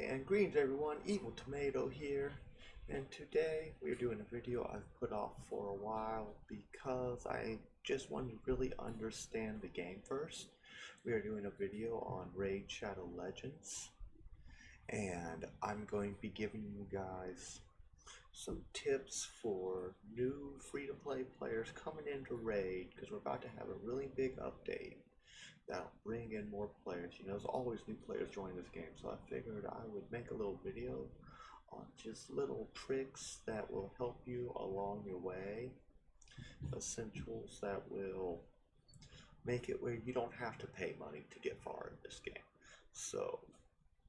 Hey, and greetings everyone, Evil Tomato here, and today we're doing a video I've put off for a while because I just want to really understand the game first. We are doing a video on Raid Shadow Legends, and I'm going to be giving you guys some tips for new free-to-play players coming into Raid because we're about to have a really big update that'll bring in more players. You know, there's always new players joining this game, so I figured I would make a little video on just little tricks that will help you along your way, essentials that will make it where you don't have to pay money to get far in this game. So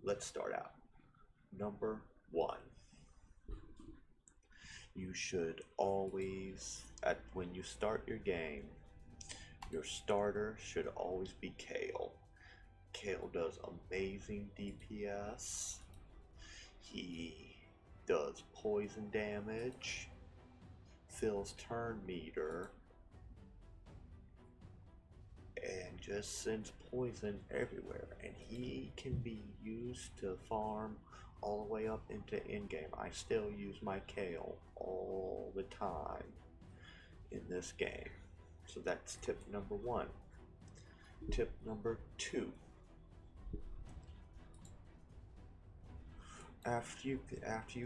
let's start out. Number one, you should always, when you start your game, your starter should always be Kale. Kale does amazing DPS. He does poison damage, fills turn meter, and just sends poison everywhere. And he can be used to farm all the way up into in-game. I still use my Kale all the time in this game. So that's tip number one. Tip number two. After you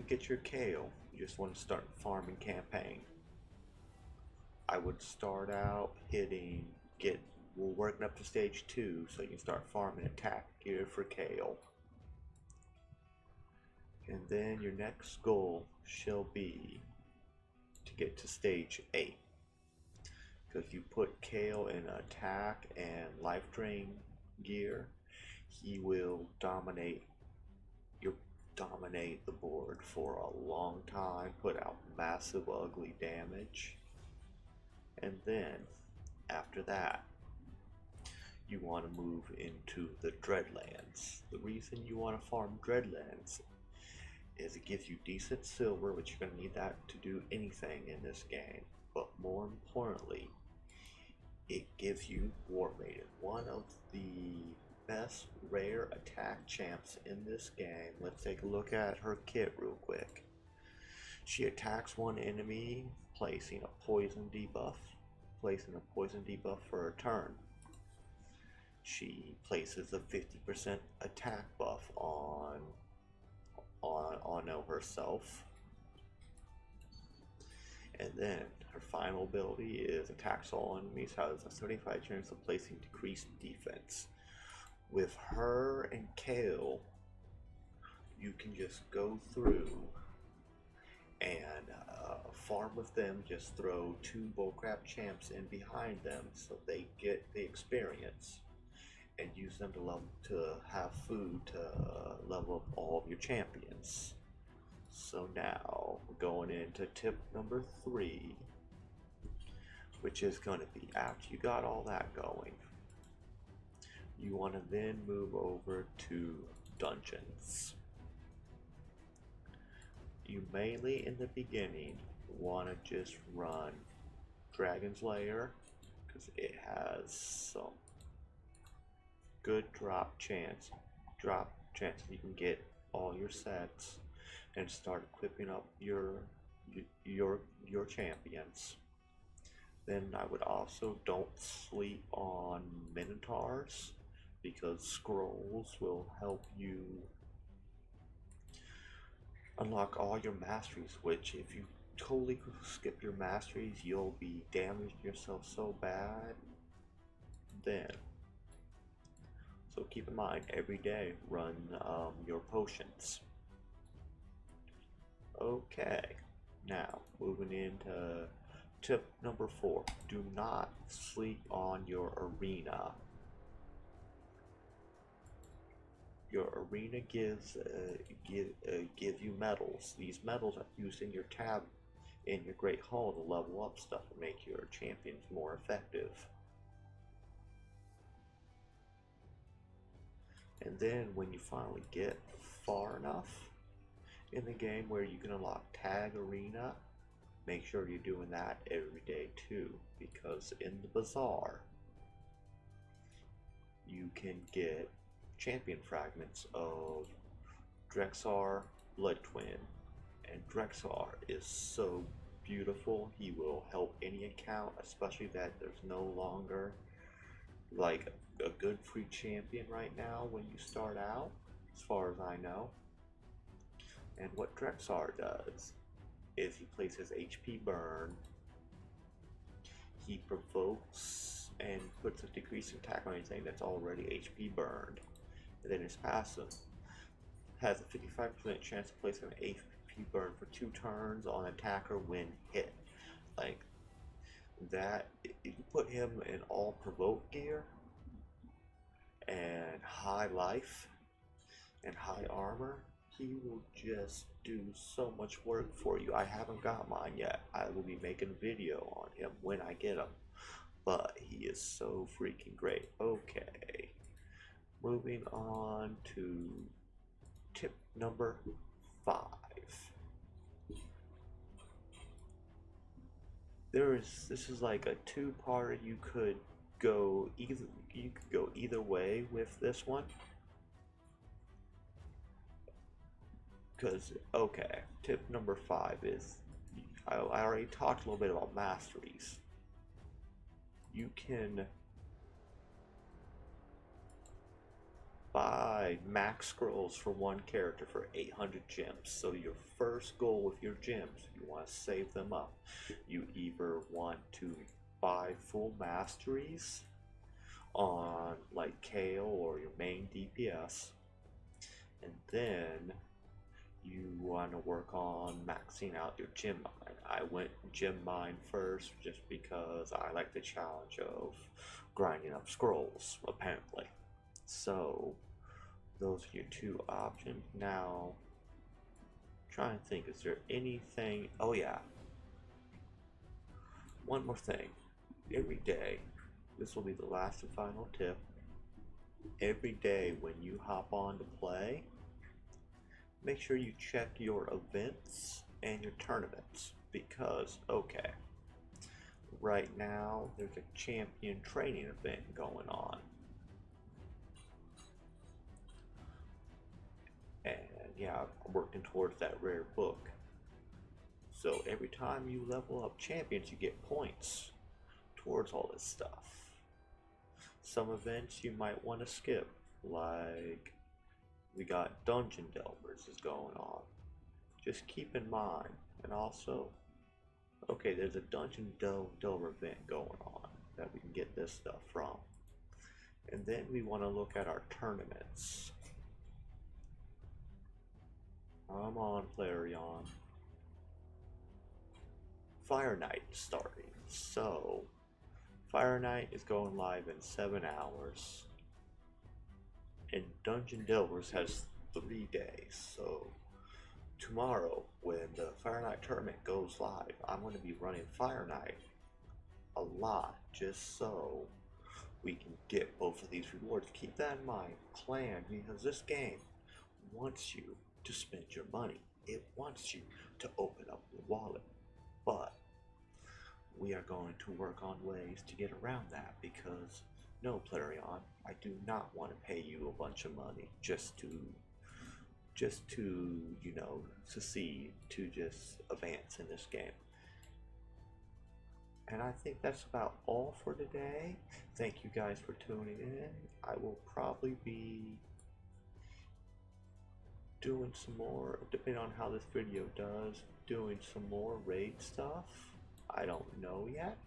get your Kale, you just want to start farming campaign. I would start out working up to stage 2 so you can start farming attack gear for Kale. And then your next goal shall be to get to stage 8. Because you put Kale in attack and life drain gear, he will dominate the board for a long time, put out massive ugly damage. And then after that, you want to move into the Dreadlands. The reason you want to farm Dreadlands is it gives you decent silver, which you're going to need that to do anything in this game, but more importantly, it gives you War Maiden, one of the best rare attack champs in this game. Let's take a look at her kit real quick. She attacks one enemy, placing a poison debuff for a turn. She places a 50% attack buff on herself. And then her final ability is attacks all enemies, has a 75 chance of placing decreased defense. With her and Kale, you can just go through and farm with them. Just throw 2 bullcrap champs in behind them so they get the experience, and use them to have food to level up all of your champions. So now we're going into tip number 3, which is going to be after you got all that going, you want to then move over to dungeons. You mainly in the beginning want to just run Dragon's Lair because it has some good drop chance you can get all your sets and start equipping up your champions. Then I would also don't sleep on Minotaurs, because scrolls will help you unlock all your masteries, which if you totally skip your masteries, you'll be damaging yourself so bad then. So keep in mind, every day run your potions. Okay, now moving into tip number 4. Do not sleep on your arena. Your arena gives you medals. These medals are used in your tab in your Great Hall to level up stuff and make your champions more effective. And then when you finally get far enough in the game where you can unlock Tag Arena, make sure you're doing that every day too, because in the bazaar you can get champion fragments of Drexar Blood Twin, and Drexar is so beautiful. He will help any account, especially that there's no longer like a good free champion right now when you start out, as far as I know. And what Drexar does is he places HP burn, he provokes and puts a decreasing attack on anything that's already HP burned. And then his passive has a 55% chance of placing an HP burn for 2 turns on attacker when hit. Like that, if you put him in all provoke gear and high life and high armor, he will just do so much work for you. I haven't got mine yet. I will be making a video on him when I get him, but he is so freaking great. Okay, moving on to tip number 5. This is like a 2-part. You could go either way with this one. Because, okay, tip number 5 is, I already talked a little bit about Masteries. You can buy max scrolls for 1 character for 800 gems. So your first goal with your gems, you want to save them up. You either want to buy full Masteries on like Kale or your main DPS, and then you want to work on maxing out your gem mine. I went gem mine first just because I like the challenge of grinding up scrolls, apparently. So those are your 2 options. Now, trying to think, is there anything? Oh yeah, one more thing. Every day, this will be the last and final tip. Every day when you hop on to play, make sure you check your events and your tournaments, because, okay, right now there's a champion training event going on. And yeah, I'm working towards that rare book. So every time you level up champions, you get points towards all this stuff. Some events you might want to skip, like we got Dungeon Delvers is going on. Just keep in mind, and also, okay, there's a Dungeon Delver event going on that we can get this stuff from. And then we want to look at our tournaments. I'm on Flareon. Fire Night is starting. So, Fire Night is going live in 7 hours. And Dungeon Delvers has 3 days. So, tomorrow, when the Fire Night tournament goes live, I'm going to be running Fire Night a lot, just so we can get both of these rewards. Keep that in mind, clan, because this game wants you to spend your money. It wants you to open up your wallet. But we are going to work on ways to get around that, because no, Flareon, I do not want to pay you a bunch of money just to you know, succeed, to just advance in this game. And I think that's about all for today. Thank you guys for tuning in. I will probably be doing some more, depending on how this video does, doing some more raid stuff. I don't know yet,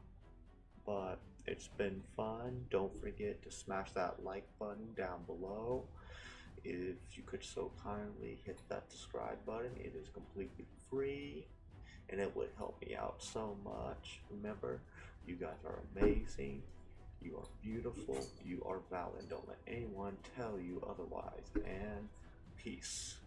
but it's been fun. Don't forget to smash that like button down below. If you could so kindly hit that subscribe button, it is completely free and it would help me out so much. Remember, you guys are amazing, you are beautiful, you are valid. Don't let anyone tell you otherwise, and peace.